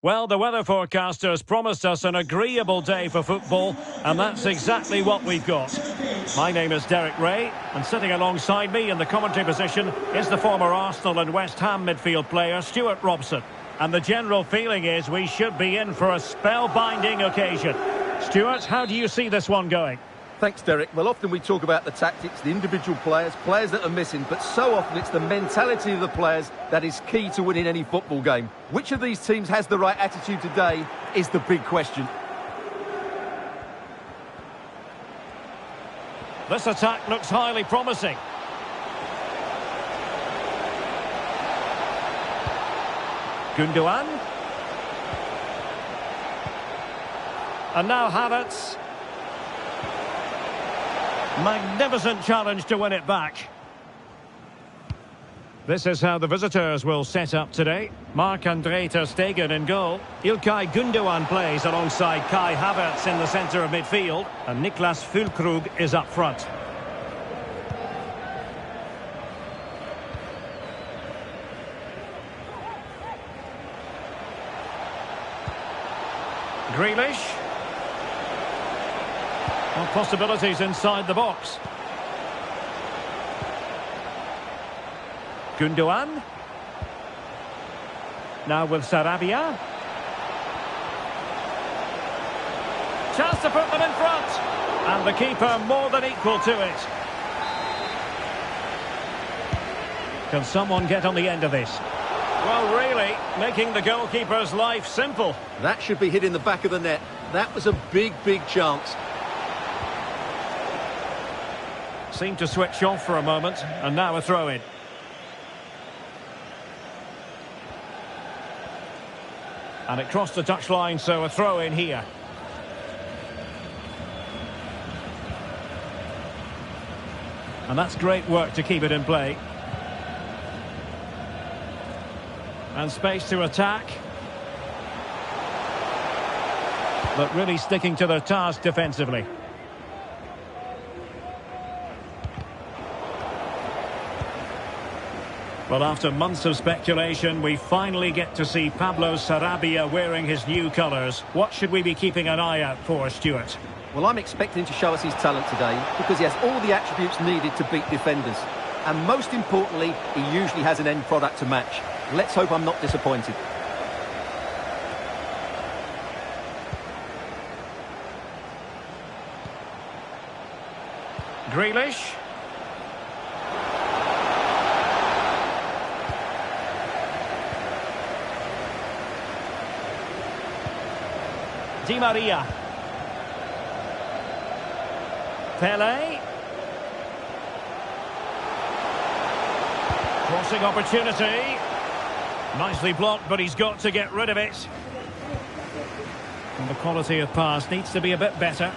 Well, the weather forecasters promised us an agreeable day for football, and that's exactly what we've got. My name is Derek Ray, and sitting alongside me in the commentary position is the former Arsenal and West Ham midfield player, Stuart Robson. And the general feeling is we should be in for a spellbinding occasion. Stuart, how do you see this one going? Thanks, Derek. Well, often we talk about the tactics, the individual players that are missing, but so often it's the mentality of the players that is key to winning any football game. Which of these teams has the right attitude today is the big question. This attack looks highly promising. Gundogan. And now Havertz. Magnificent challenge to win it back. This is how the visitors will set up today. Marc-Andre ter Stegen in goal. Ilkay Gundogan plays alongside Kai Havertz in the centre of midfield. And Niklas Füllkrug is up front. Grealish. Well, possibilities inside the box. Gundogan. Now with Sarabia. Chance to put them in front. And the keeper more than equal to it. Can someone get on the end of this? Well, really, making the goalkeeper's life simple. That should be hit in the back of the net. That was a big chance. Seemed to switch off for a moment, and now a throw-in. And it crossed the touchline, so a throw-in here. And that's great work to keep it in play. And space to attack. But really sticking to their task defensively. Well, after months of speculation, we finally get to see Pablo Sarabia wearing his new colours. What should we be keeping an eye out for, Stuart? Well, I'm expecting him to show us his talent today because he has all the attributes needed to beat defenders. And most importantly, he usually has an end product to match. Let's hope I'm not disappointed. Grealish. Di Maria. Pele. Crossing opportunity. Nicely blocked, but he's got to get rid of it. And the quality of pass needs to be a bit better.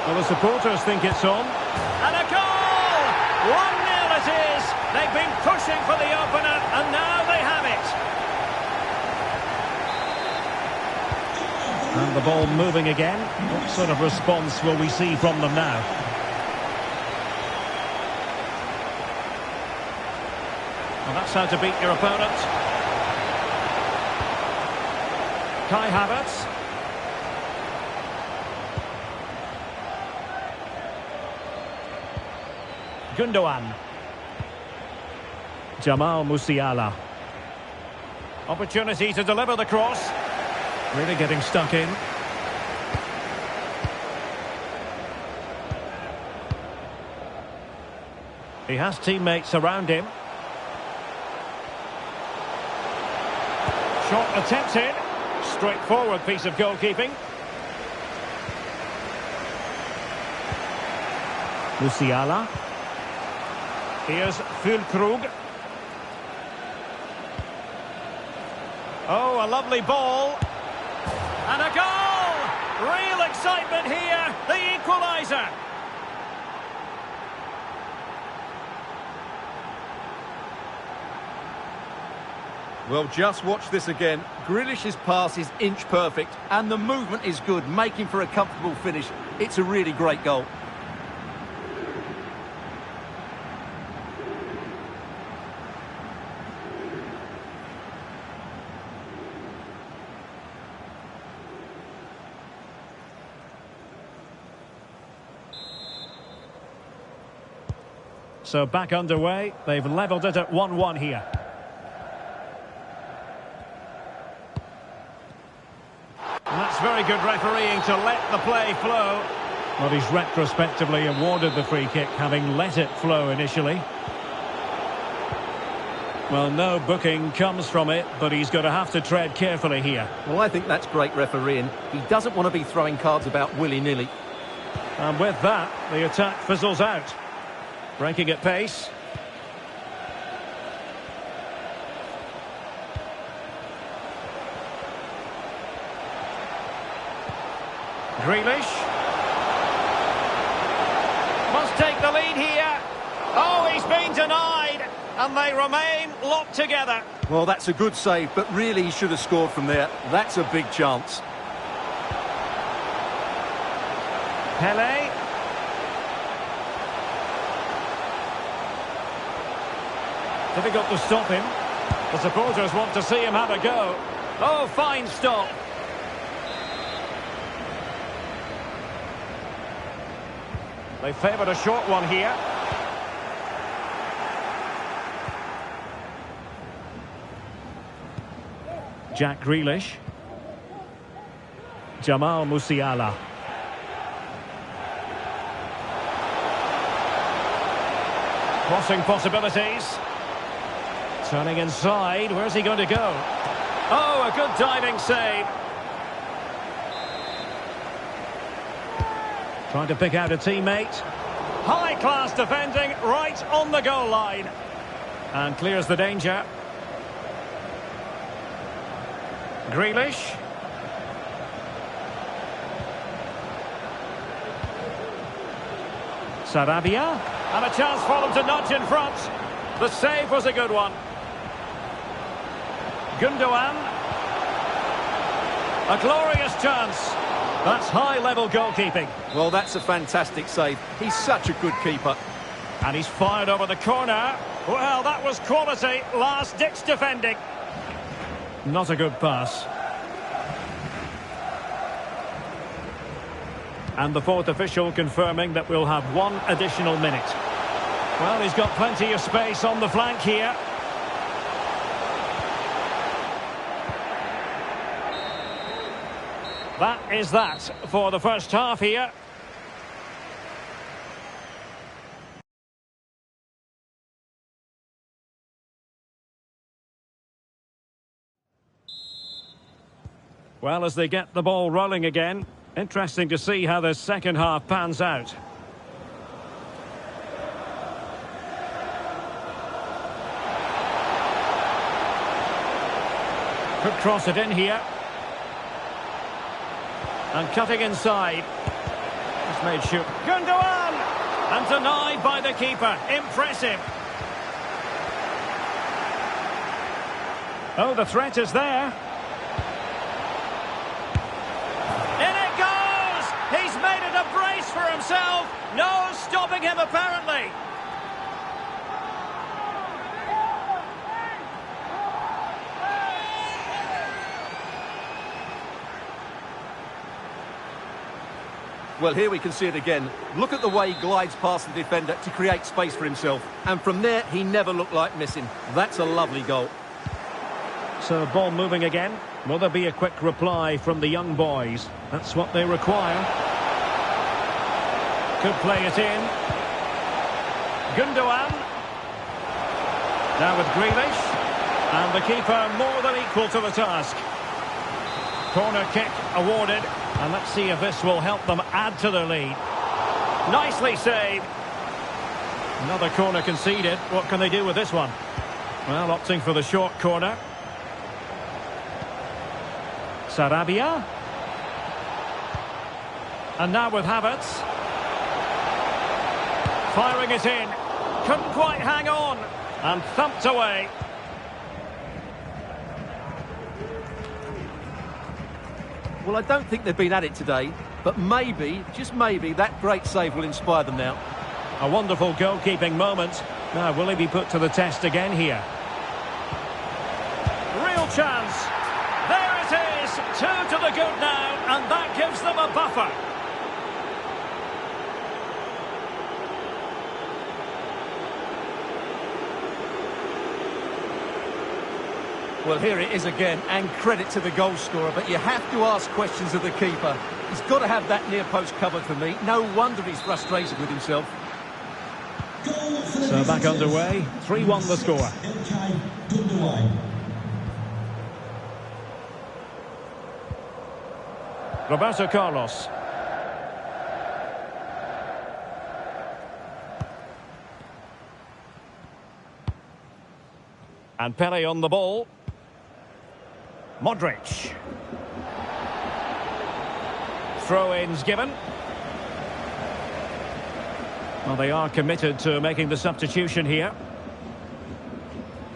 Well, the supporters think it's on. And a goal! 1-0 it is. They've been pushing for the opener, and now they have it. And the ball moving again. What sort of response will we see from them now? Well, that's how to beat your opponent. Kai Havertz. Gundogan. Jamal Musiala. Opportunity to deliver the cross. Really getting stuck in. He has teammates around him. Shot attempted. Straightforward piece of goalkeeping. Musiala. Here's Füllkrug. Oh, a lovely ball. And a goal! Real excitement here. The equaliser. Well, just watch this again. Grealish's pass is inch perfect, and the movement is good, making for a comfortable finish. It's a really great goal. So back underway. They've levelled it at 1-1 here. And that's very good refereeing to let the play flow. Well, he's retrospectively awarded the free kick, having let it flow initially. Well, no booking comes from it, but he's going to have to tread carefully here. Well, I think that's great refereeing. He doesn't want to be throwing cards about willy-nilly. And with that, the attack fizzles out. Breaking at pace. Grealish. Must take the lead here. Oh, he's been denied. And they remain locked together. Well, that's a good save, but really he should have scored from there. That's a big chance. Pele. Difficult to stop him. The supporters want to see him have a go. Oh, fine stop. They favoured a short one here. Jack Grealish. Jamal Musiala. Crossing possibilities. Turning inside. Where's he going to go? Oh, a good diving save. Trying to pick out a teammate. High-class defending right on the goal line. And clears the danger. Grealish. Sarabia. And a chance for them to nudge in front. The save was a good one. Gundogan. A glorious chance. That's high-level goalkeeping. Well, that's a fantastic save. He's such a good keeper. And he's fired over the corner. Well, that was quality. Last-ditch defending. Not a good pass. And the fourth official confirming that we'll have one additional minute. Well, he's got plenty of space on the flank here. That is that for the first half here. Well, as they get the ball rolling again, interesting to see how the second half pans out. Could cross it in here. And cutting inside. He's made shoot. Gundogan! And denied by the keeper. Impressive. Oh, the threat is there. In it goes! He's made it a brace for himself. No stopping him, apparently. Well, here we can see it again. Look at the way he glides past the defender to create space for himself. And from there, he never looked like missing. That's a lovely goal. So, ball moving again. Will there be a quick reply from the young boys? That's what they require. Could play it in. Gundogan. Now with Grealish. And the keeper more than equal to the task. Corner kick awarded. And let's see if this will help them add to their lead. Nicely saved. Another corner conceded. What can they do with this one? Well, opting for the short corner. Sarabia. And now with Havertz. Firing it in. Couldn't quite hang on. And thumped away. Well, I don't think they've been at it today, but maybe, just maybe, that great save will inspire them now. A wonderful goalkeeping moment. Now, will he be put to the test again here? Real chance. There it is. 2 to the good now, and that gives them a buffer. Well, here it is again, and credit to the goal scorer, but you have to ask questions of the keeper. He's got to have that near post covered for me. No wonder he's frustrated with himself. So back underway, 3-1 the score. Roberto Carlos. And Pele on the ball. Modric. Throw-ins given. Well, they are committed to making the substitution here.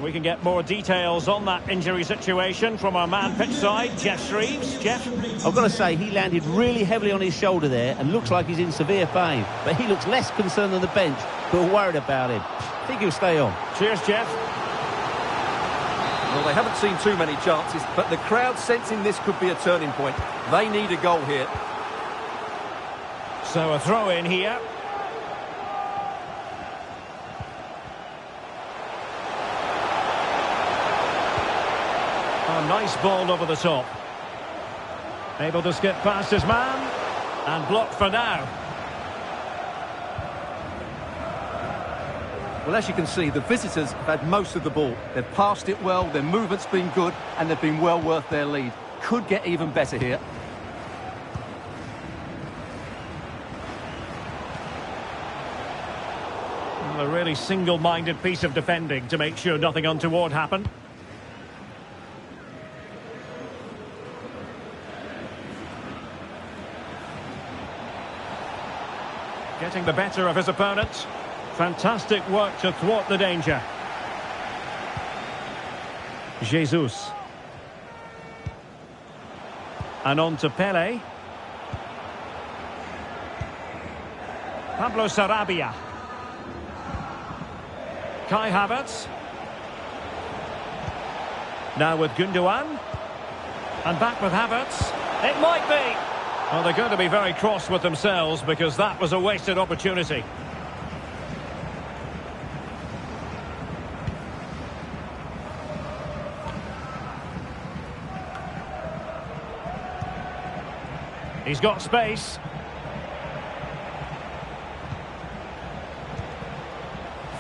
We can get more details on that injury situation from our man pitch side, Jeff Shreves. Jeff? I've got to say, he landed really heavily on his shoulder there and looks like he's in severe pain. But he looks less concerned than the bench, who are worried about him. I think he'll stay on. Cheers, Jeff. Well, they haven't seen too many chances, but the crowd sensing this could be a turning point. They need a goal here. So a throw in here. A nice ball over the top. Able to skip past his man. And blocked for now. Well, as you can see, the visitors have had most of the ball. They've passed it well, their movement's been good, and they've been well worth their lead. Could get even better here. A really single-minded piece of defending to make sure nothing untoward happened. Getting the better of his opponent. Fantastic work to thwart the danger. Jesus. And on to Pele. Pablo Sarabia. Kai Havertz. Now with Gundogan. And back with Havertz. It might be. Well, they're going to be very cross with themselves because that was a wasted opportunity. He's got space.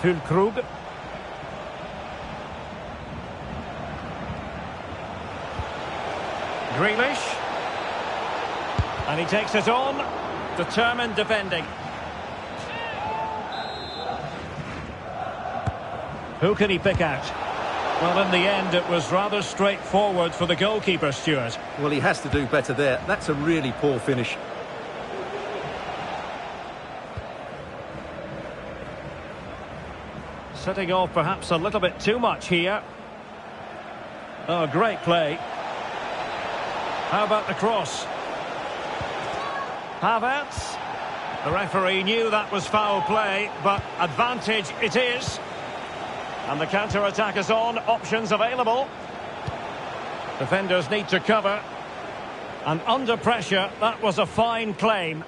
Füllkrug. Grealish. And he takes it on. Determined defending. Who can he pick out? Well, in the end, it was rather straightforward for the goalkeeper, Stuart. Well, he has to do better there. That's a really poor finish. Setting off perhaps a little bit too much here. Oh, great play. How about the cross? Havertz. The referee knew that was foul play, but advantage it is. And the counter-attack is on. Options available. Defenders need to cover. And under pressure, that was a fine claim.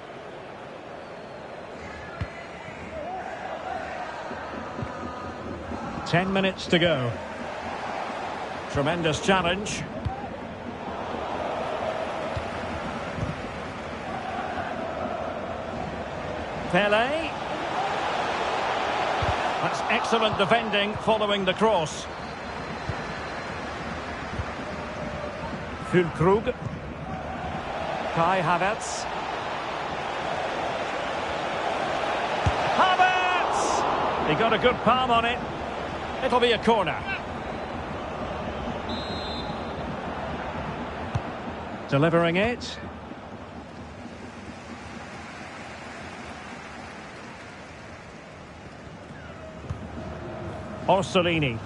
Ten minutes to go. Tremendous challenge. Pele. That's excellent defending following the cross. Füllkrug. Kai Havertz. Havertz! He got a good palm on it. It'll be a corner. Delivering it. Orsolini.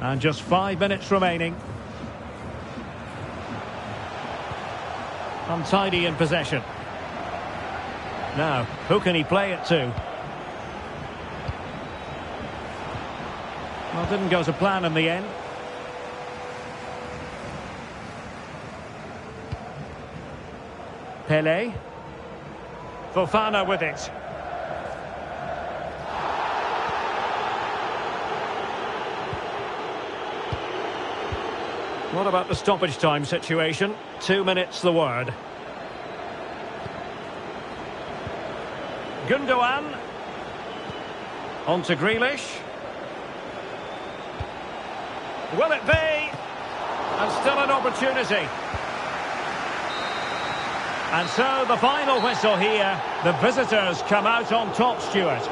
And just 5 minutes remaining. Untidy in possession. Now, who can he play it to? Well, didn't go to plan in the end. Pele. Fofana with it. What about the stoppage time situation? 2 minutes the word. Gundogan. On to Grealish. Will it be? And still an opportunity. And so the final whistle here. The visitors come out on top, Stuart.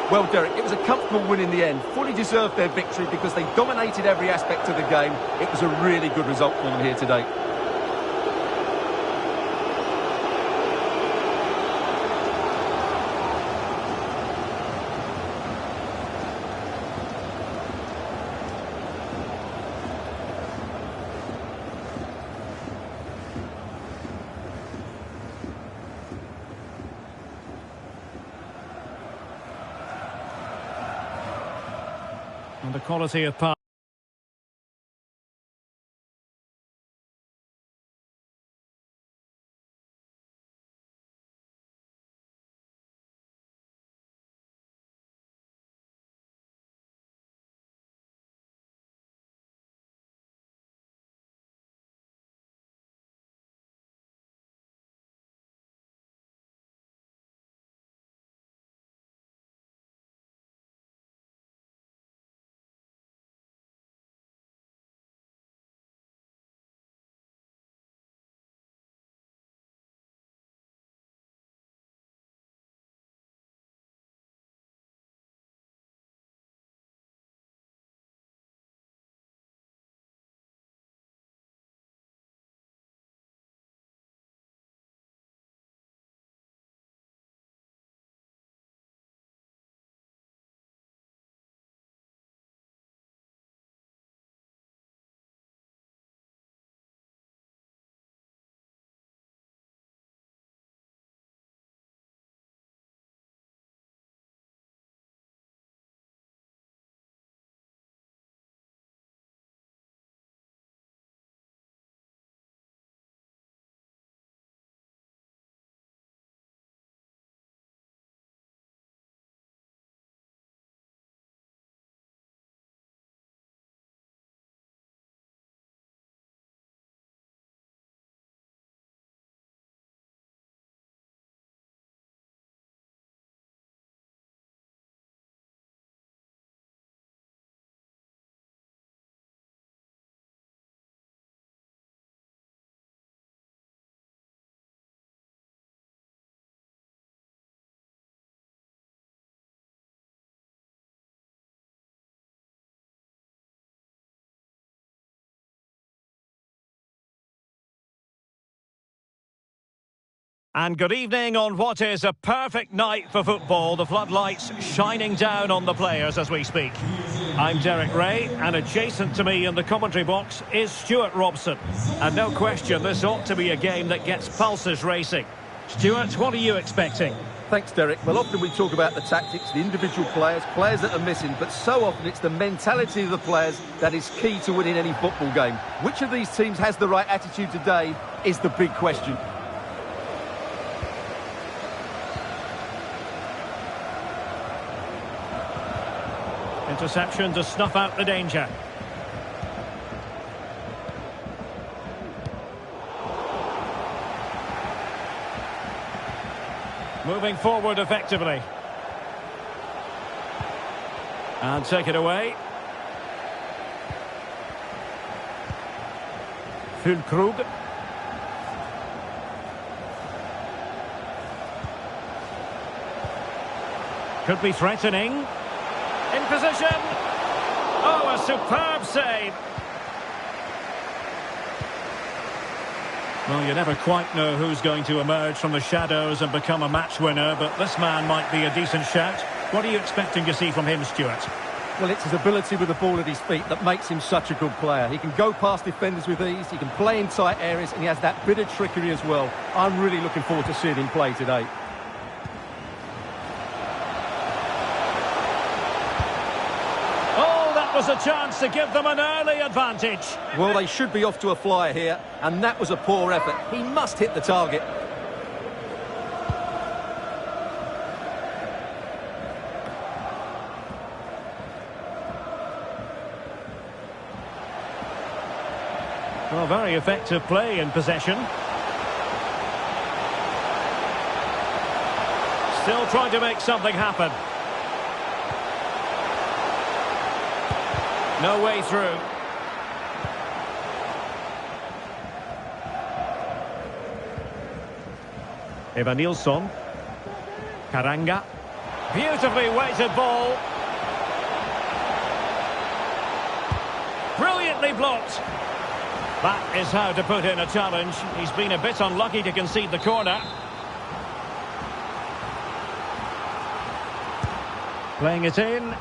Well, Derek, it was a comfortable win in the end. Fully deserved their victory because they dominated every aspect of the game. It was a really good result for them here today. And the quality of pass. And good evening on what is a perfect night for football. The floodlights shining down on the players as we speak. I'm Derek Ray, and adjacent to me in the commentary box is Stuart Robson. And no question, this ought to be a game that gets pulses racing. Stuart, what are you expecting? Thanks, Derek. Well, often we talk about the tactics, the individual players that are missing, but so often it's the mentality of the players that is key to winning any football game. Which of these teams has the right attitude today is the big question. Interception to snuff out the danger. Moving forward effectively. And take it away. Füllkrug. Could be threatening. In position. Oh, a superb save. Well, you never quite know who's going to emerge from the shadows and become a match winner, but this man might be a decent shout. What are you expecting to see from him, Stuart? Well, it's his ability with the ball at his feet that makes him such a good player. He can go past defenders with ease, he can play in tight areas, and he has that bit of trickery as well. I'm really looking forward to seeing him play today. Was a chance to give them an early advantage. Well, they should be off to a flyer here, and that was a poor effort. He must hit the target. Well, very effective play in possession. Still trying to make something happen. No way through. Evanilson. Karanga. Beautifully weighted ball. Brilliantly blocked. That is how to put in a challenge. He's been a bit unlucky to concede the corner. Playing it in.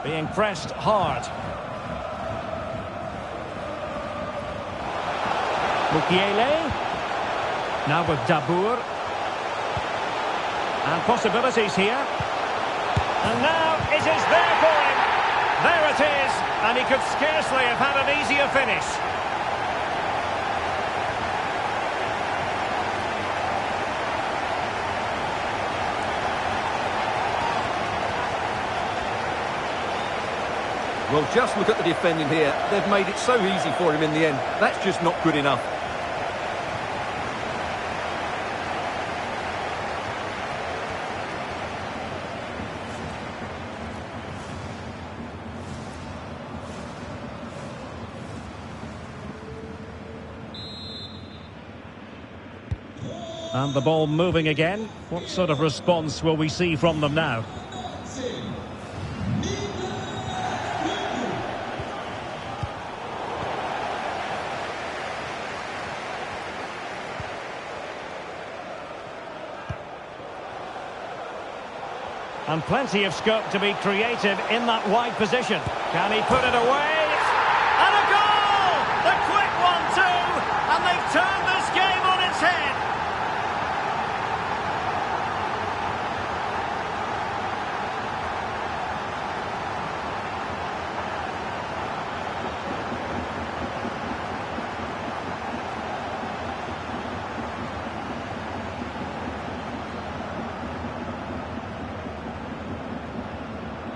Being pressed hard. Mukiele. Now with Dabour. And possibilities here. And now it is there for him. There it is. And he could scarcely have had an easier finish. Well, just look at the defending here. They've made it so easy for him in the end. That's just not good enough. And the ball moving again. What sort of response will we see from them now? And plenty of scope to be creative in that wide position. Can he put it away? And a goal! The quick one too! And they've turned this game on its head.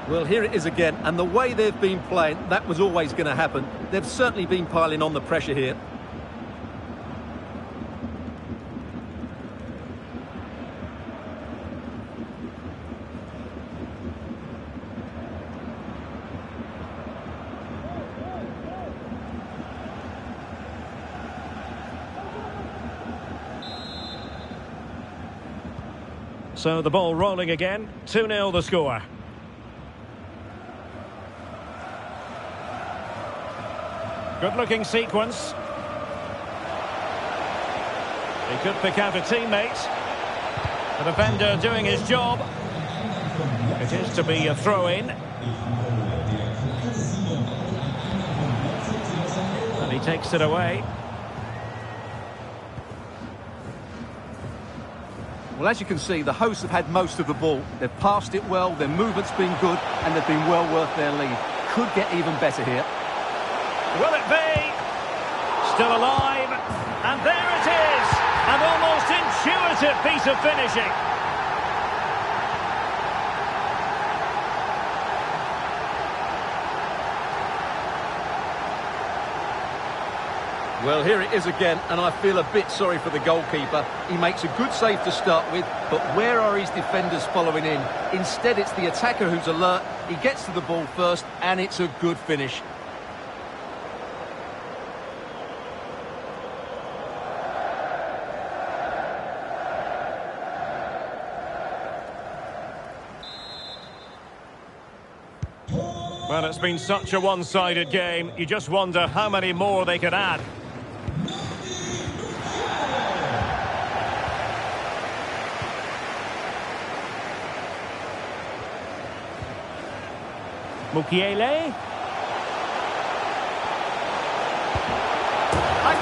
Well, here it is again, and the way they've been playing, that was always going to happen. They've certainly been piling on the pressure here. So the ball rolling again. 2-0 the score. Good-looking sequence. He could pick out a teammate. The defender doing his job. It is to be a throw-in. And he takes it away. Well, as you can see, the hosts have had most of the ball. They've passed it well, their movement's been good, and they've been well worth their lead. Could get even better here. Will it be? Still alive. And there it is. An almost intuitive piece of finishing. Well, here it is again, and I feel a bit sorry for the goalkeeper. He makes a good save to start with, but where are his defenders following in? Instead, it's the attacker who's alert. He gets to the ball first, and it's a good finish. Well, it's been such a one-sided game. You just wonder how many more they could add. Mukiele. A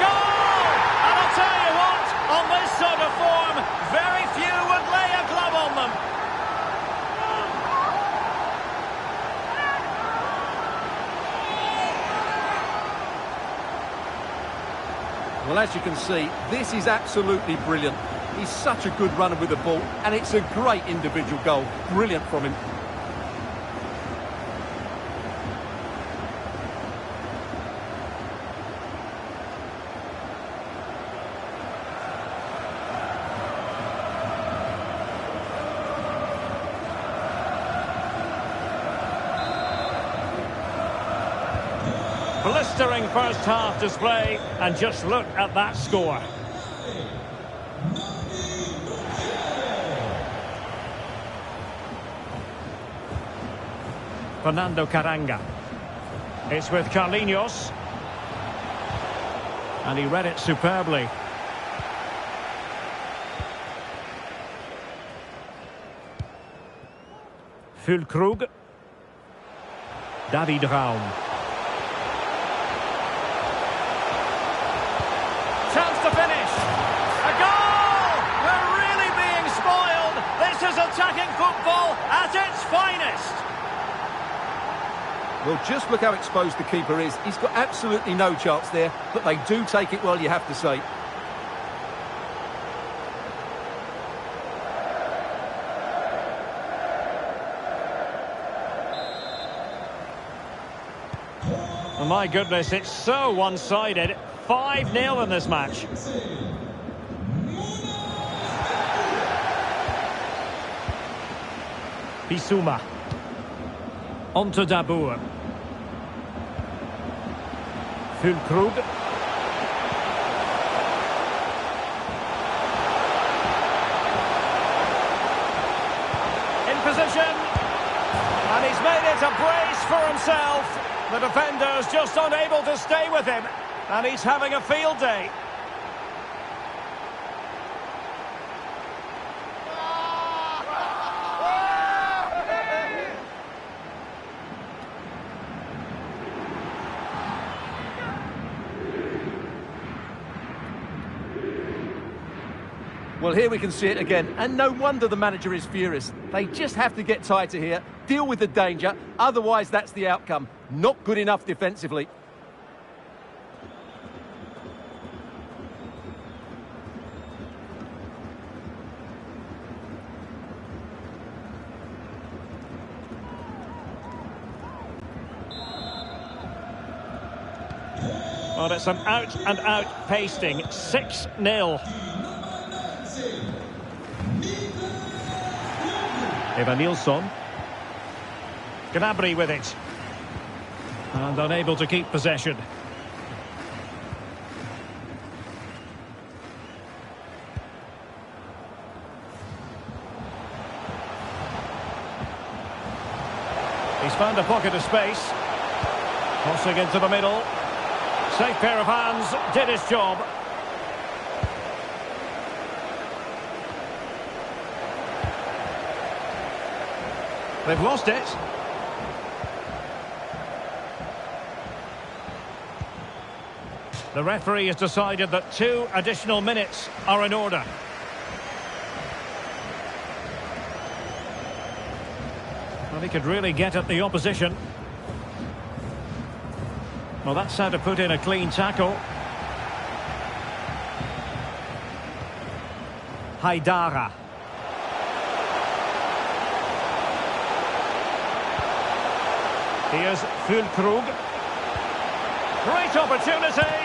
goal! And I'll tell you what, on this sort of form, very few would lay a glove on them. Well, as you can see, this is absolutely brilliant. He's such a good runner with the ball, and it's a great individual goal. Brilliant from him. Blistering first half display, and just look at that score. Fernando Caranga. It's with Carlinhos. And he read it superbly. Füllkrug. David Raum. Chance to finish. A goal! We're really being spoiled. This is attacking football at its finest. Well, just look how exposed the keeper is. He's got absolutely no chance there, but they do take it well, you have to say. Oh my goodness, it's so one-sided. 5-0 in this match. Bissouma. On to Dabour. Füllkrug. In position. And he's made it a brace for himself. The defender's just unable to stay with him. And he's having a field day. Well, here we can see it again, and no wonder the manager is furious. They just have to get tighter here, deal with the danger, otherwise that's the outcome. Not good enough defensively. Well, it's an out-and-out pasting. 6-0. Evanilson. Gnabry with it. And unable to keep possession. He's found a pocket of space. Crossing into the middle. Safe pair of hands, did his job. They've lost it. The referee has decided that 2 additional minutes are in order. Well, he could really get at the opposition. Well, that's how to put in a clean tackle. Haidara. Here's Füllkrug. Great opportunity.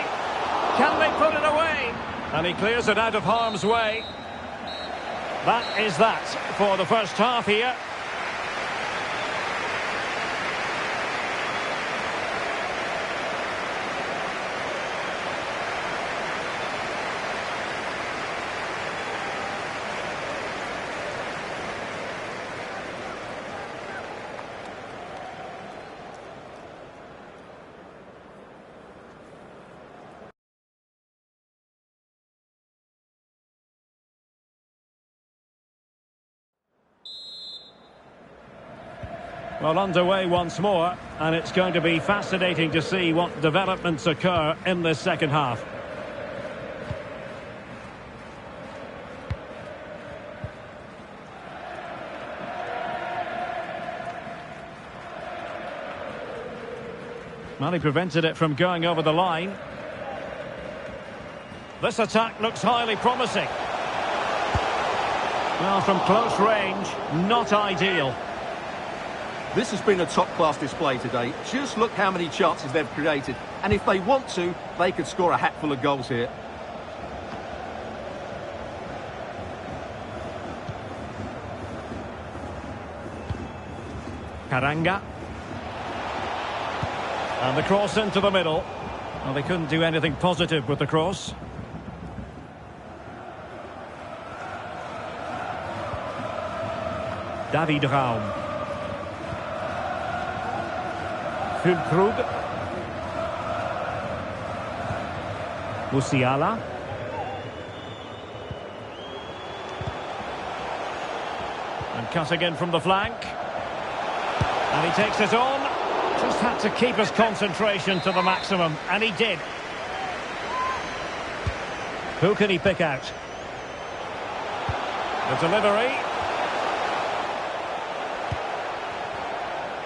Can they put it away? And he clears it out of harm's way. That is that for the first half here. Well, underway once more, and it's going to be fascinating to see what developments occur in this second half. Well, he prevented it from going over the line. This attack looks highly promising. Well, from close range, not ideal. This has been a top-class display today. Just look how many chances they've created. And if they want to, they could score a hatful of goals here. Karanga. And the cross into the middle. Well, they couldn't do anything positive with the cross. David Raum. Füllkrug. Musiala. And cutting in from the flank. And he takes it on. Just had to keep his concentration to the maximum, and he did. Who can he pick out? The delivery.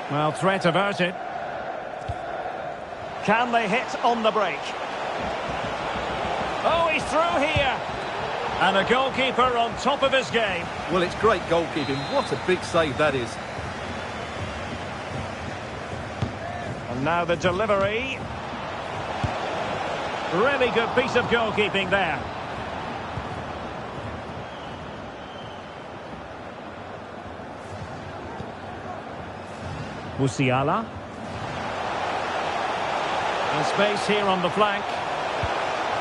Well, threat averted. Can they hit on the break? Oh, he's through here. And a goalkeeper on top of his game. Well, it's great goalkeeping. What a big save that is. And now the delivery. Really good piece of goalkeeping there. Musiala. And space here on the flank.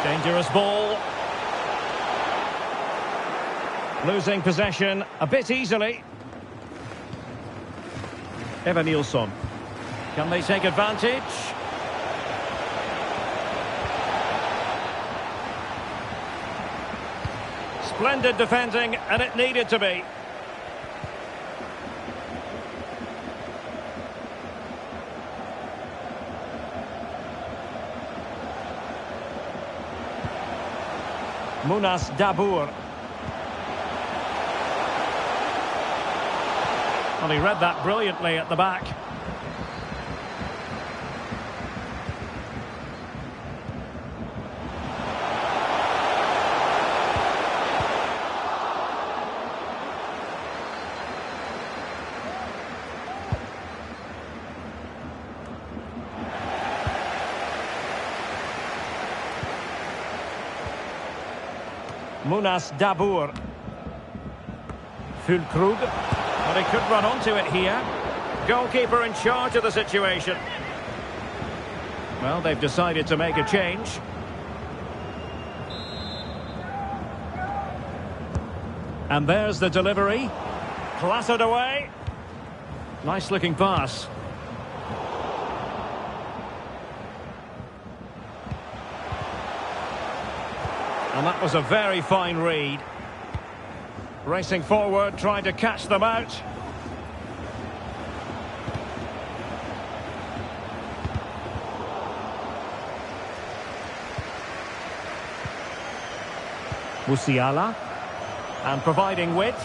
Dangerous ball. Losing possession a bit easily. Evanilson. Can they take advantage? Splendid defending, and it needed to be. Munas Dabour. Well, he read that brilliantly at the back. Munas Dabour. Füllkrug. But he could run onto it here. Goalkeeper in charge of the situation. Well, they've decided to make a change. And there's the delivery. Clattered away. Nice looking pass. And that was a very fine read. Racing forward, trying to catch them out. Musiala. And providing width.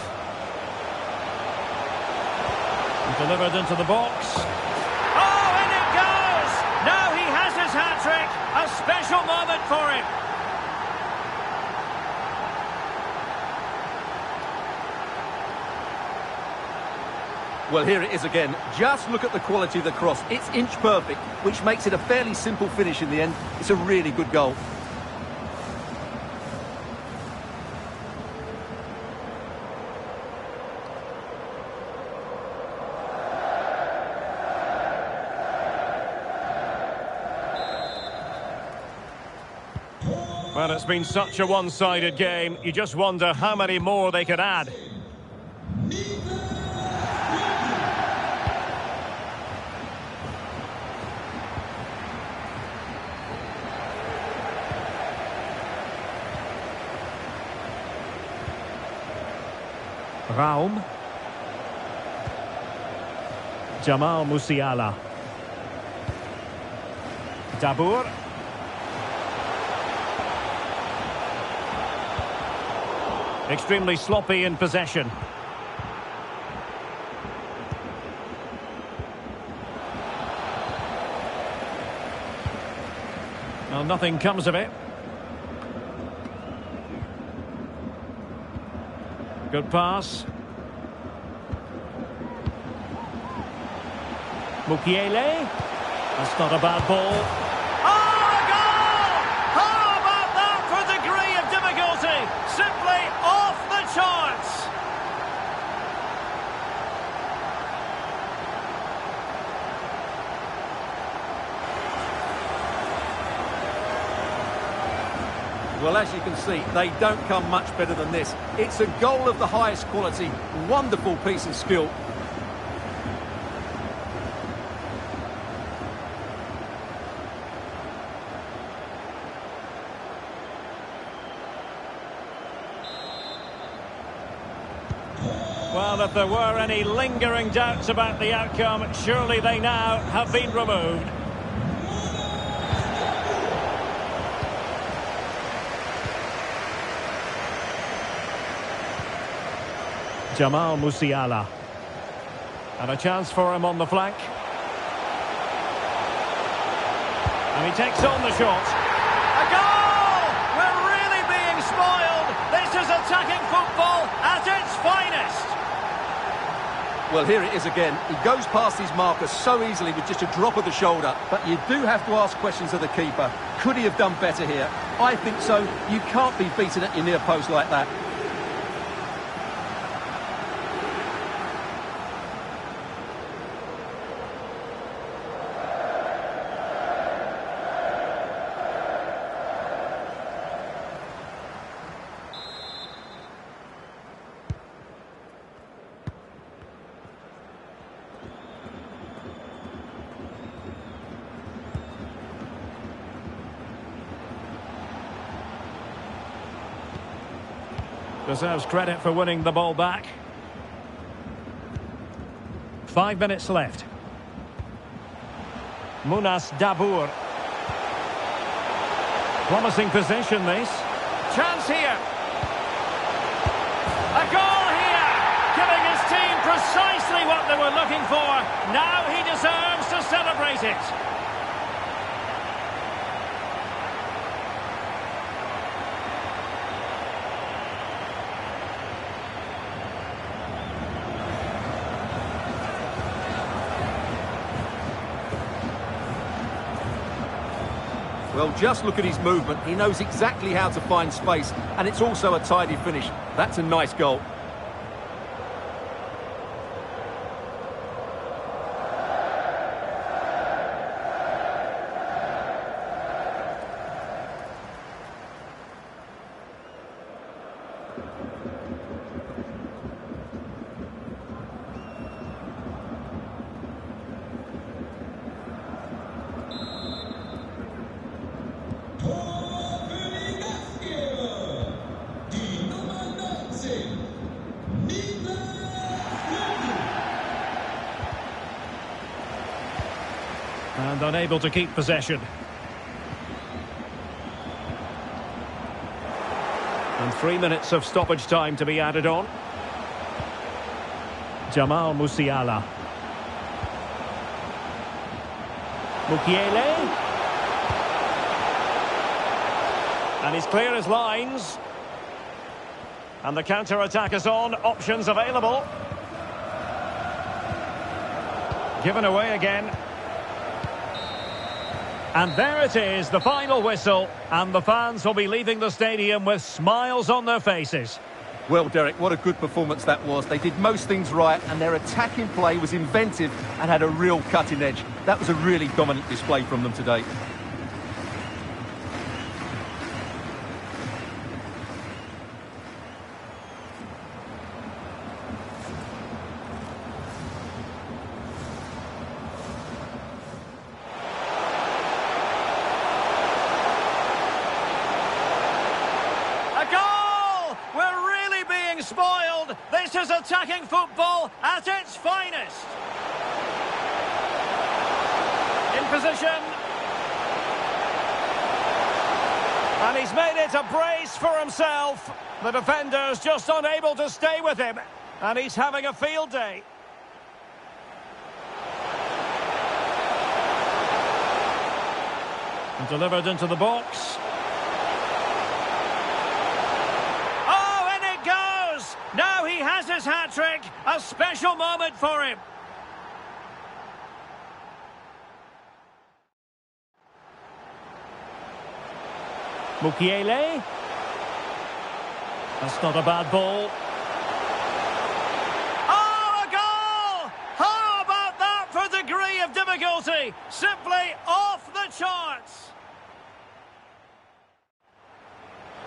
Delivered into the box. Oh, and it goes! Now he has his hat-trick. A special moment for him. Well, here it is again. Just look at the quality of the cross. It's inch perfect, which makes it a fairly simple finish in the end. It's a really good goal. Well, it's been such a one-sided game. You just wonder how many more they could add. Raum. Jamal Musiala. Dabour. Extremely sloppy in possession. Well, nothing comes of it. Good pass. Mukiele. That's not a bad ball. Oh, a goal! How about that for degree of difficulty? Simply off the charts. Well, as you can see, they don't come much better than this. It's a goal of the highest quality. Wonderful piece of skill. Well, if there were any lingering doubts about the outcome, surely they now have been removed. Jamal Musiala. And a chance for him on the flank. And he takes on the shot. A goal! We're really being spoiled. This is attacking football at its finest. Well, here it is again. He goes past his marker so easily with just a drop of the shoulder. But you do have to ask questions of the keeper. Could he have done better here? I think so. You can't be beaten at your near post like that. Deserves credit for winning the ball back. 5 minutes left. Munas Dabour. Promising position, this. Chance here. A goal here! Giving his team precisely what they were looking for. Now he deserves to celebrate it. Well, just look at his movement. He knows exactly how to find space, and it's also a tidy finish. That's a nice goal. And unable to keep possession. And 3 minutes of stoppage time to be added on. Jamal Musiala. Mukiele. And he's clear as lines. And the counter-attack is on. Options available. Given away again. And there it is, the final whistle, and the fans will be leaving the stadium with smiles on their faces. Well, Derek, what a good performance that was. They did most things right, and their attacking play was inventive and had a real cutting edge. That was a really dominant display from them today. Spoiled. This is attacking football at its finest. In position. And he's made it a brace for himself. The defender's just unable to stay with him. And he's having a field day. And delivered into the box. Now has his hat-trick. A special moment for him. Mukiele. That's not a bad ball. Oh, a goal! How about that for degree of difficulty? Simply off the charts.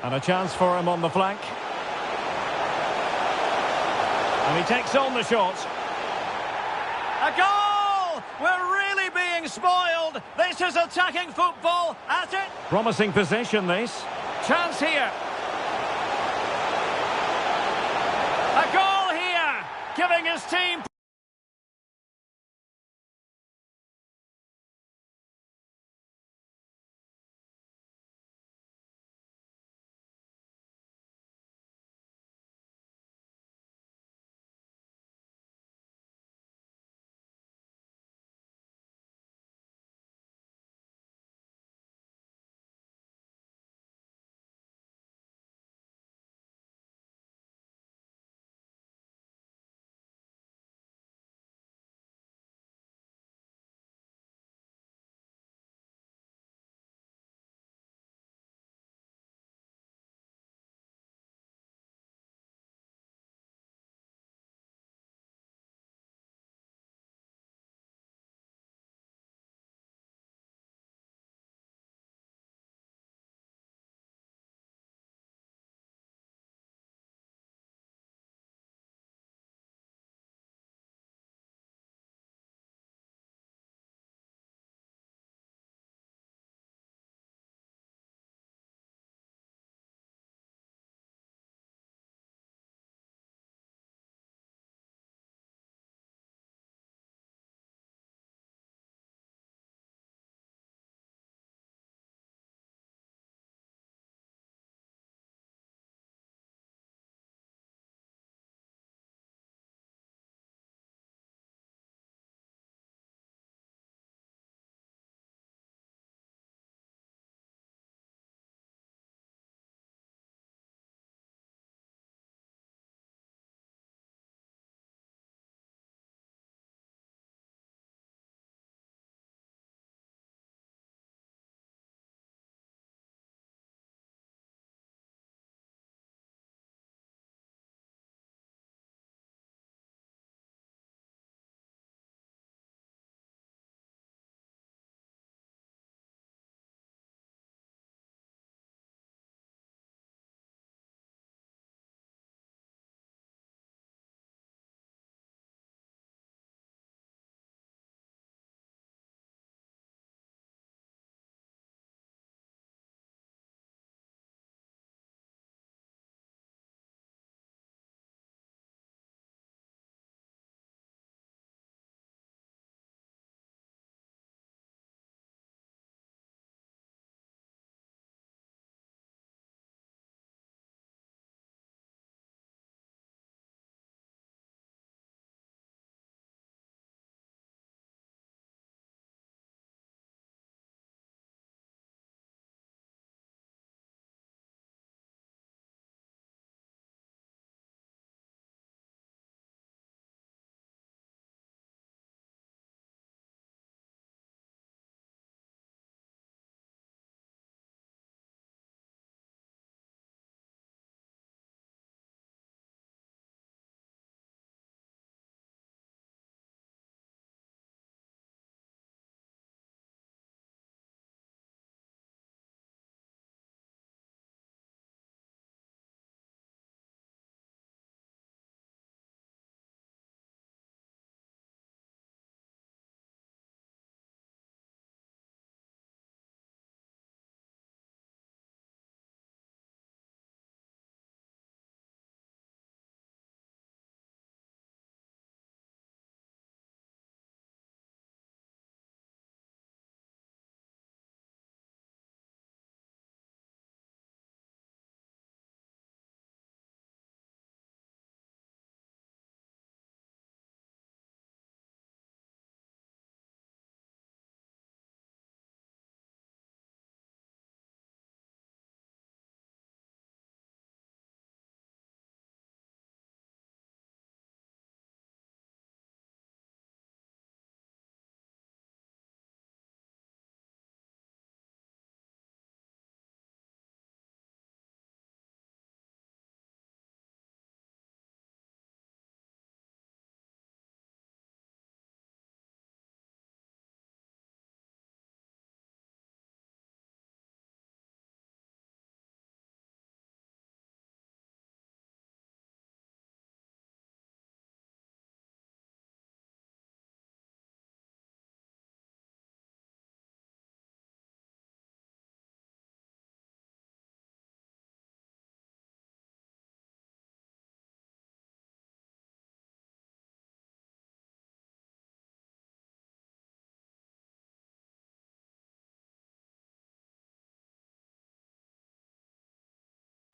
And a chance for him on the flank. And he takes on the shot. A goal! We're really being spoiled. This is attacking football at it. Promising position, this. Chance here. A goal here, giving his team...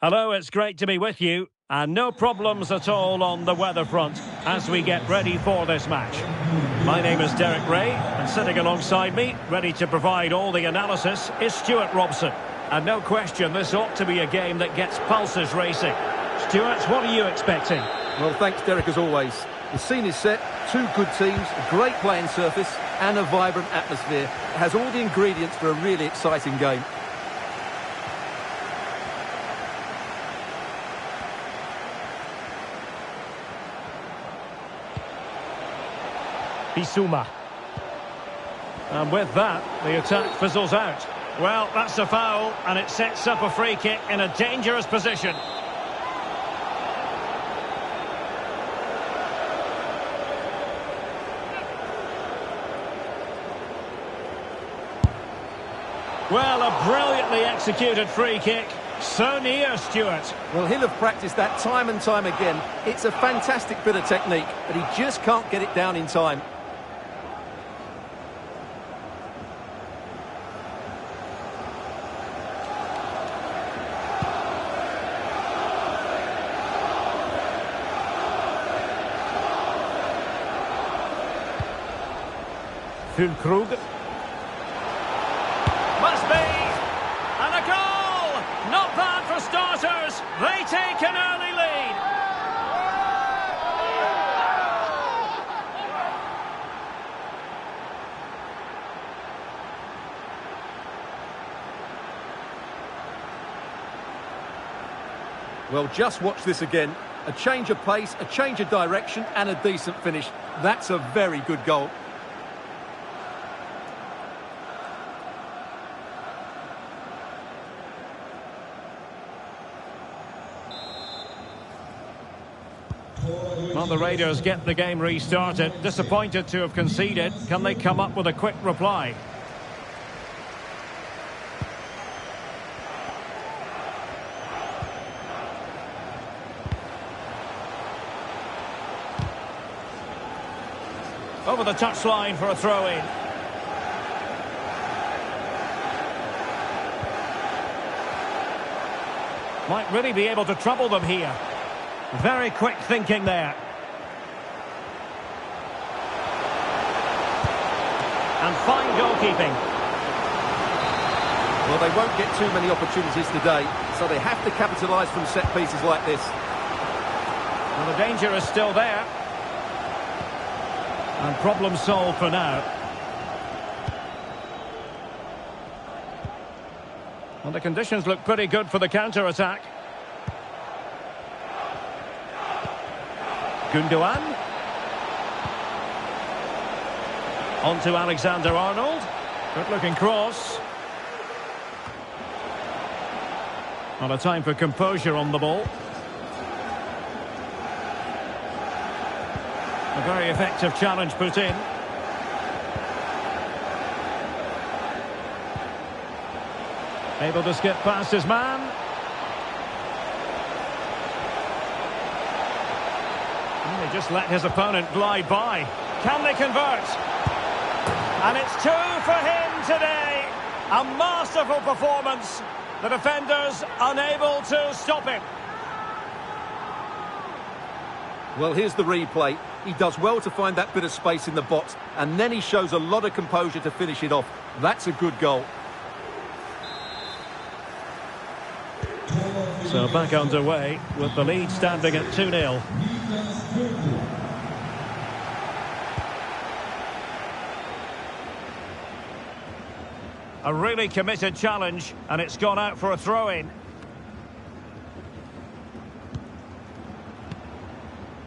Hello, it's great to be with you. And no problems at all on the weather front as we get ready for this match. My name is Derek Ray, and sitting alongside me, ready to provide all the analysis, is Stuart Robson. And no question, this ought to be a game that gets pulses racing. Stuart, what are you expecting? Well, thanks, Derek, as always. The scene is set, two good teams, a great playing surface, and a vibrant atmosphere. It has all the ingredients for a really exciting game. Bissouma. And with that, the attack fizzles out. Well, that's a foul, and it sets up a free kick in a dangerous position. Well, a brilliantly executed free kick. So near, Stuart. Well, he'll have practiced that time and time again. It's a fantastic bit of technique, but he just can't get it down in time. Füllkrug. Must be! And a goal! Not bad for starters. They take an early lead. Well, just watch this again. A change of pace, a change of direction, and a decent finish. That's a very good goal. Well, the Raiders get the game restarted. Disappointed to have conceded. Can they come up with a quick reply? Over the touchline for a throw-in. Might really be able to trouble them here. Very quick thinking there. And fine goalkeeping. Well, they won't get too many opportunities today, so they have to capitalise from set pieces like this. Well, the danger is still there. And problem solved for now. Well, the conditions look pretty good for the counter-attack. Gundogan. On to Alexander-Arnold. Good-looking cross. Not a time for composure on the ball. A very effective challenge put in. Able to skip past his man. And he just let his opponent glide by. Can they convert? And it's 2 for him today. A masterful performance. The defenders unable to stop him. Well, here's the replay. He does well to find that bit of space in the box, and then he shows a lot of composure to finish it off. That's a good goal. So back underway with the lead standing at 2-0. A really committed challenge, and it's gone out for a throw-in.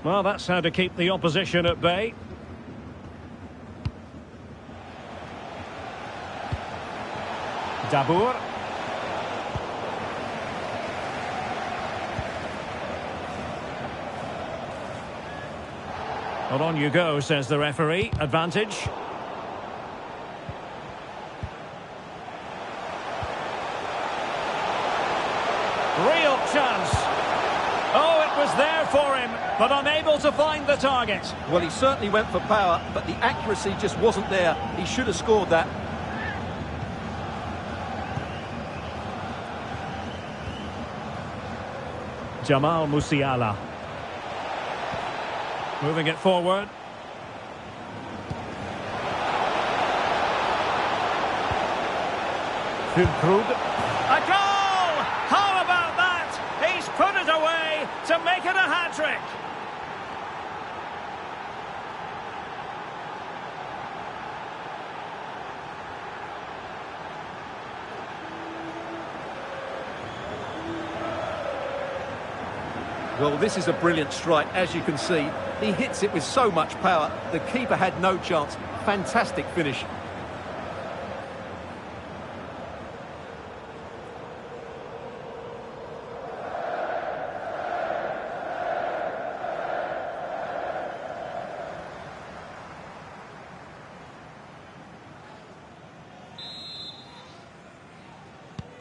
Well, that's how to keep the opposition at bay. Dabour. Well, on you go, says the referee. Advantage. Real chance. Oh, it was there for him, but unable to find the target. Well, he certainly went for power, but the accuracy just wasn't there. He should have scored that. Jamal Musiala. Moving it forward. Fulkrug. A goal! How about that? He's put it away to make it a hat-trick. Well, this is a brilliant strike, as you can see. He hits it with so much power. The keeper had no chance. Fantastic finish.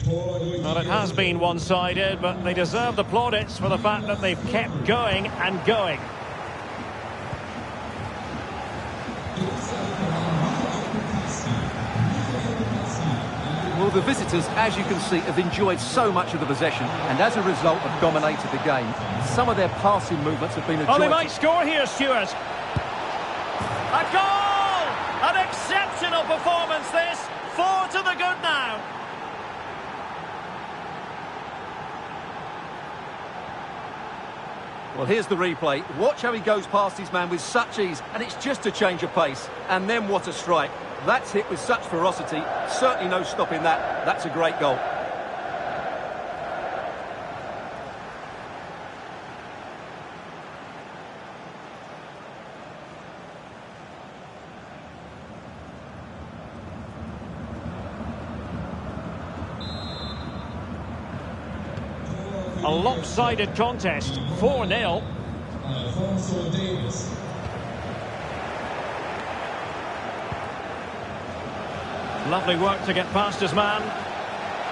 Well, it has been one-sided, but they deserve the plaudits for the fact that they've kept going and going. Well, the visitors, as you can see, have enjoyed so much of the possession and as a result have dominated the game. Some of their passing movements have been a joy. Oh, they might score here, Stuart. A goal! An exceptional performance, this. 4 to the good now. Well, here's the replay. Watch how he goes past his man with such ease, and it's just a change of pace. And then what a strike. That's hit with such ferocity. Certainly no stopping that. That's a great goal. A lopsided contest, 4-0. Lovely work to get past his man.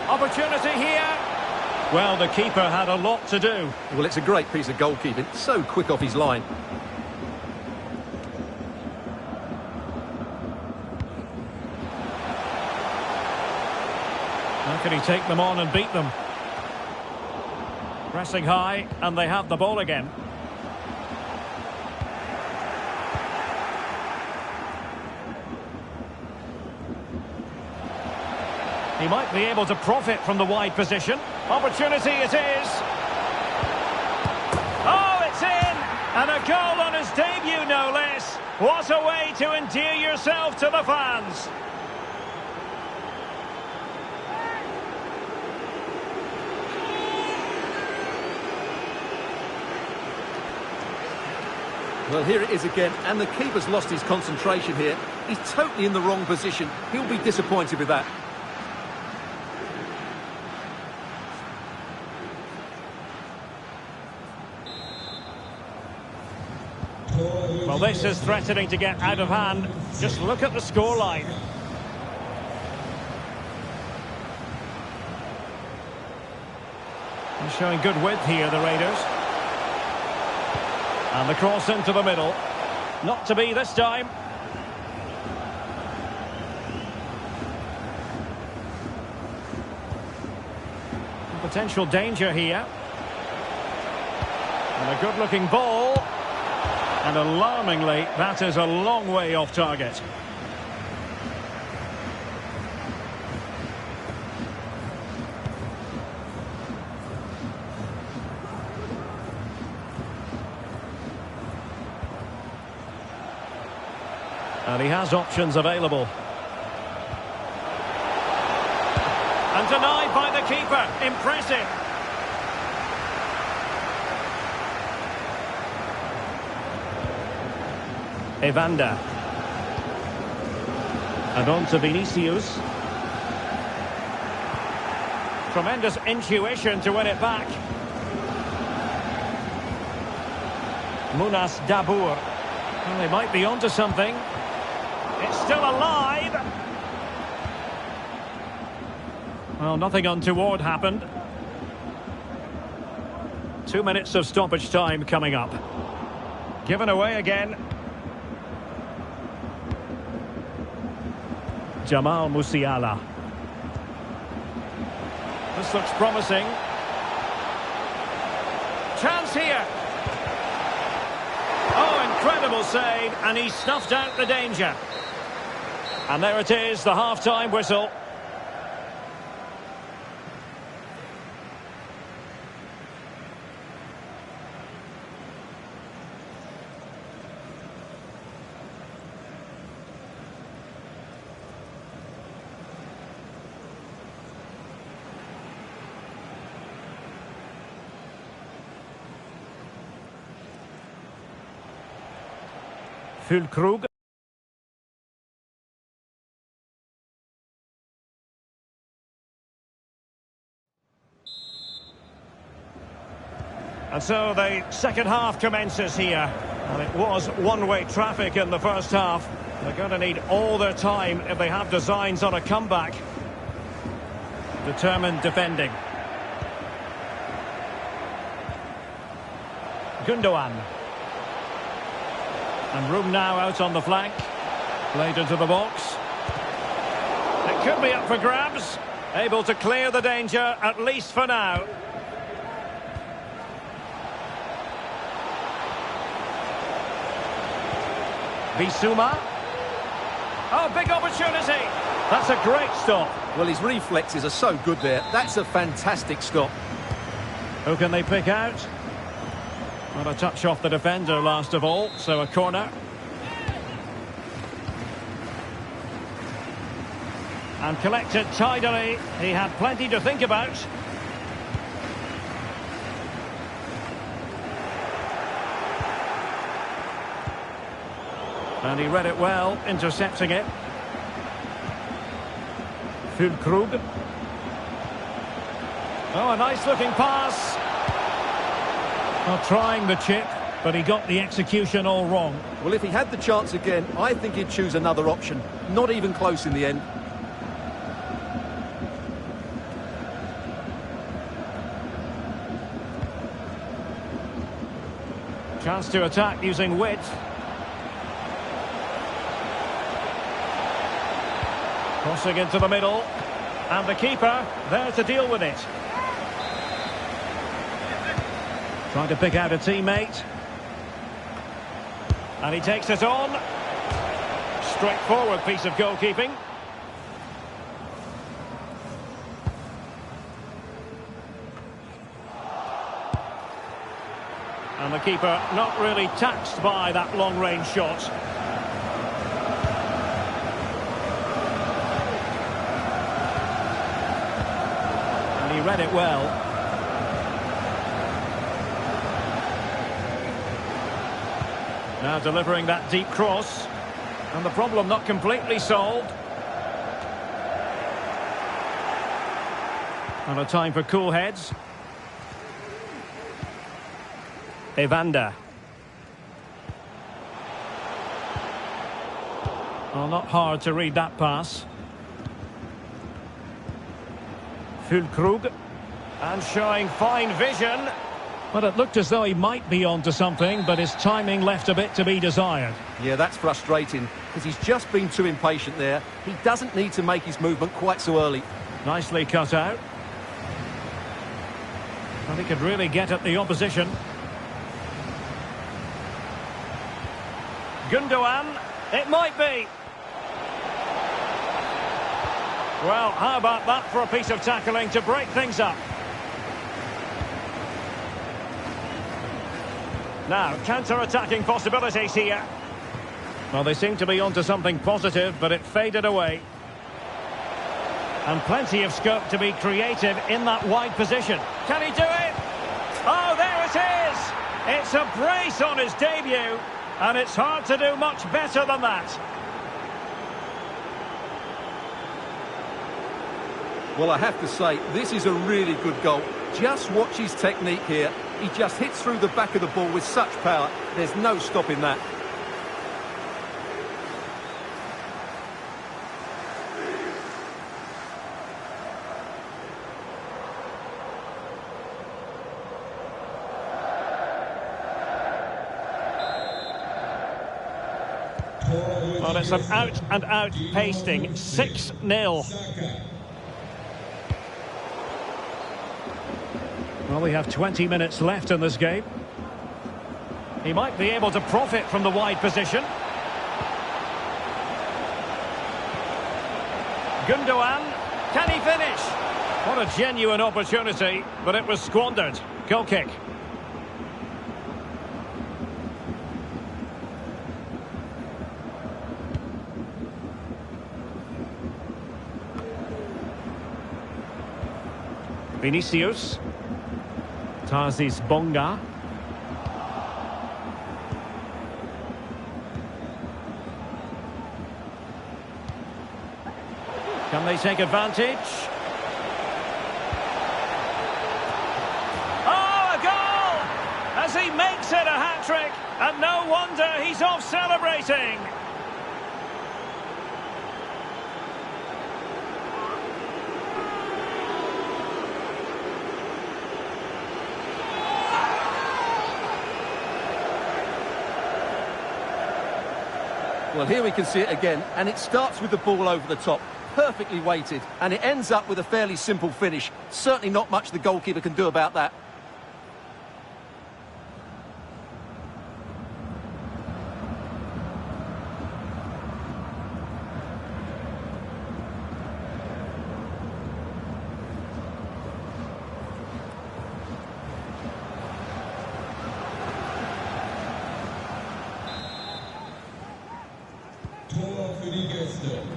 Opportunity here. Well, the keeper had a lot to do. Well, it's a great piece of goalkeeping. So quick off his line. How can he take them on and beat them? Pressing high, and they have the ball again. He might be able to profit from the wide position. Opportunity it is. Oh, it's in! And a goal on his debut, no less. What a way to endear yourself to the fans. Well, here it is again, and the keeper's lost his concentration here. He's totally in the wrong position. He'll be disappointed with that. Well, this is threatening to get out of hand. Just look at the scoreline. He's showing good width here, the Raiders. And the cross into the middle. Not to be this time. Potential danger here. And a good-looking ball. And alarmingly, that is a long way off target. And he has options available. And denied by the keeper. Impressive. Evander. And on to Vinicius. Tremendous intuition to win it back. Munas Dabour. Well, they might be onto something. It's still alive. Well, nothing untoward happened. 2 minutes of stoppage time coming up. Given away again. Jamal Musiala. This looks promising. chance here. Oh, incredible save, and he snuffed out the danger. And there it is, the half-time whistle. Füllkrug. And so the second half commences here. And it was one-way traffic in the first half. They're going to need all their time if they have designs on a comeback. Determined defending. Gundogan. And room now out on the flank. Played into the box. It could be up for grabs. Able to clear the danger, at least for now. Bissouma. Oh, big opportunity. That's a great stop. Well, his reflexes are so good there. That's a fantastic stop. Who can they pick out? Not a touch off the defender last of all, so a corner. And collected tidily. He had plenty to think about. And he read it well, intercepting it. Füllkrug. Oh, a nice-looking pass. Well, trying the chip, but he got the execution all wrong. Well, if he had the chance again, I think he'd choose another option. Not even close in the end. Chance to attack using width. Crossing into the middle. And the keeper there to deal with it. Trying to pick out a teammate. And he takes it on. Straightforward piece of goalkeeping. And the keeper not really taxed by that long-range shot. And he read it well. Now delivering that deep cross. And the problem not completely solved. And a time for cool heads. Evander. Well, not hard to read that pass. Füllkrug. And showing fine vision. But it looked as though he might be onto something, but his timing left a bit to be desired. Yeah, that's frustrating, because he's just been too impatient there. He doesn't need to make his movement quite so early. Nicely cut out. And he could really get at the opposition. Gundogan, it might be. Well, how about that for a piece of tackling to break things up? Now, counter-attacking possibilities here. Well, they seem to be onto something positive, but it faded away. And plenty of scope to be creative in that wide position. Can he do it? Oh, there it is! It's a brace on his debut, and it's hard to do much better than that. Well, I have to say, this is a really good goal. Just watch his technique here. He just hits through the back of the ball with such power. There's no stopping that. Well, it's an out-and-out pasting. 6-0. Well, we have 20 minutes left in this game. He might be able to profit from the wide position. Gundogan, can he finish? What a genuine opportunity, but it was squandered. Goal kick. Vinicius. Tarsis Bonga. Can they take advantage? Oh, a goal! As he makes it a hat-trick, and no wonder he's off celebrating. Well, here we can see it again, and it starts with the ball over the top, perfectly weighted, and it ends up with a fairly simple finish. Certainly not much the goalkeeper can do about that.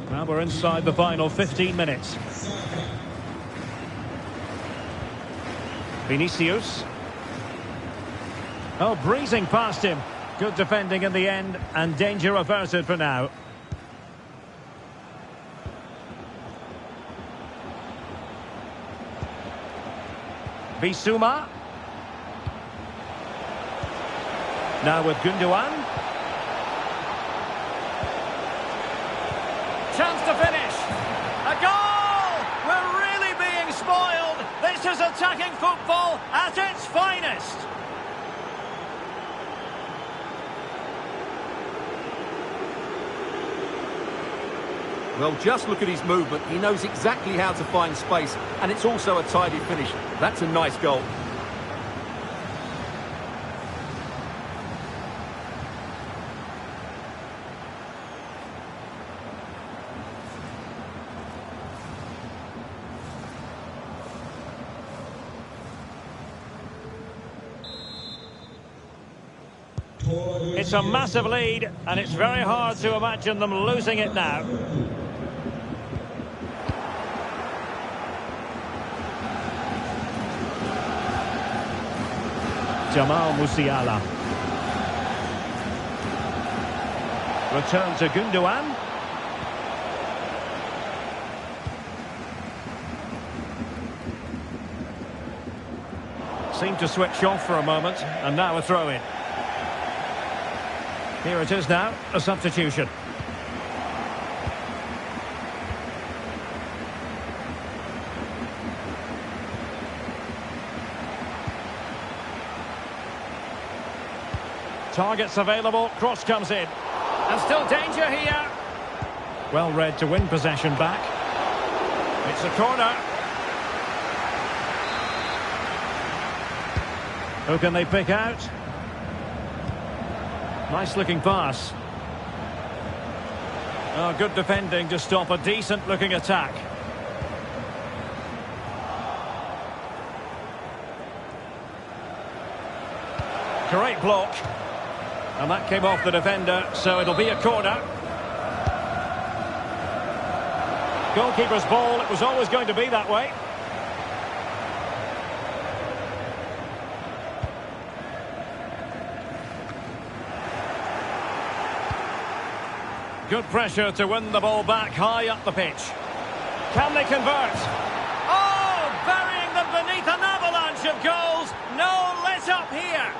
Well, we're inside the final 15 minutes. Vinicius. Oh, breezing past him. Good defending in the end, and danger averted for now. Bissouma. Now with Gundogan. Chance to finish. A goal! We're really being spoiled. This is attacking football at its finest. Well, just look at his movement. He knows exactly how to find space, and it's also a tidy finish. That's a nice goal. It's a massive lead, and it's very hard to imagine them losing it now. Jamal Musiala. Return to Gundogan. Seemed to switch off for a moment, and now a throw-in. Here it is now, a substitution. Targets available, cross comes in. And still danger here. Well read to win possession back. It's a corner. Who can they pick out? Nice looking pass. Oh, good defending to stop a decent looking attack. Great block. And that came off the defender, so it'll be a corner. Goalkeeper's ball, it was always going to be that way. Good pressure to win the ball back high up the pitch. Can they convert? Oh, burying them beneath an avalanche of goals. No let up here.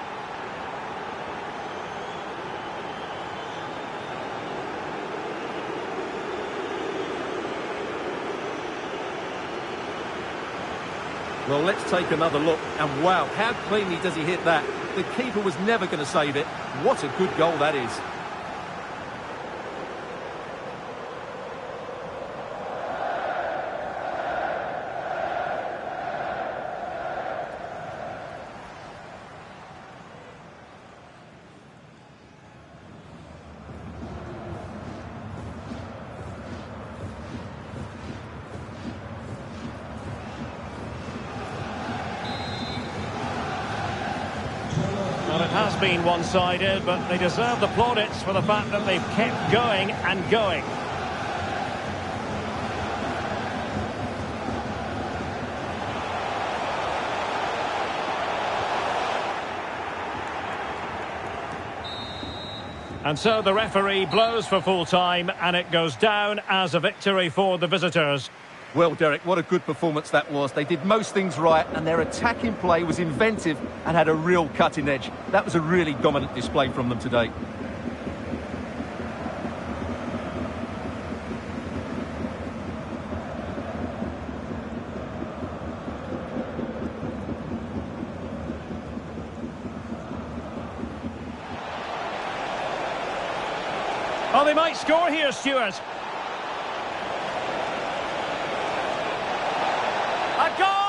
Well, let's take another look. And wow, how cleanly does he hit that? The keeper was never going to save it. What a good goal that is. Well, it has been one-sided, but they deserve the plaudits for the fact that they've kept going and going. And so the referee blows for full-time, and it goes down as a victory for the visitors. Well, Derek, what a good performance that was. They did most things right, and their attacking play was inventive and had a real cutting edge. That was a really dominant display from them today. Oh, they might score here, Stuart. A goal!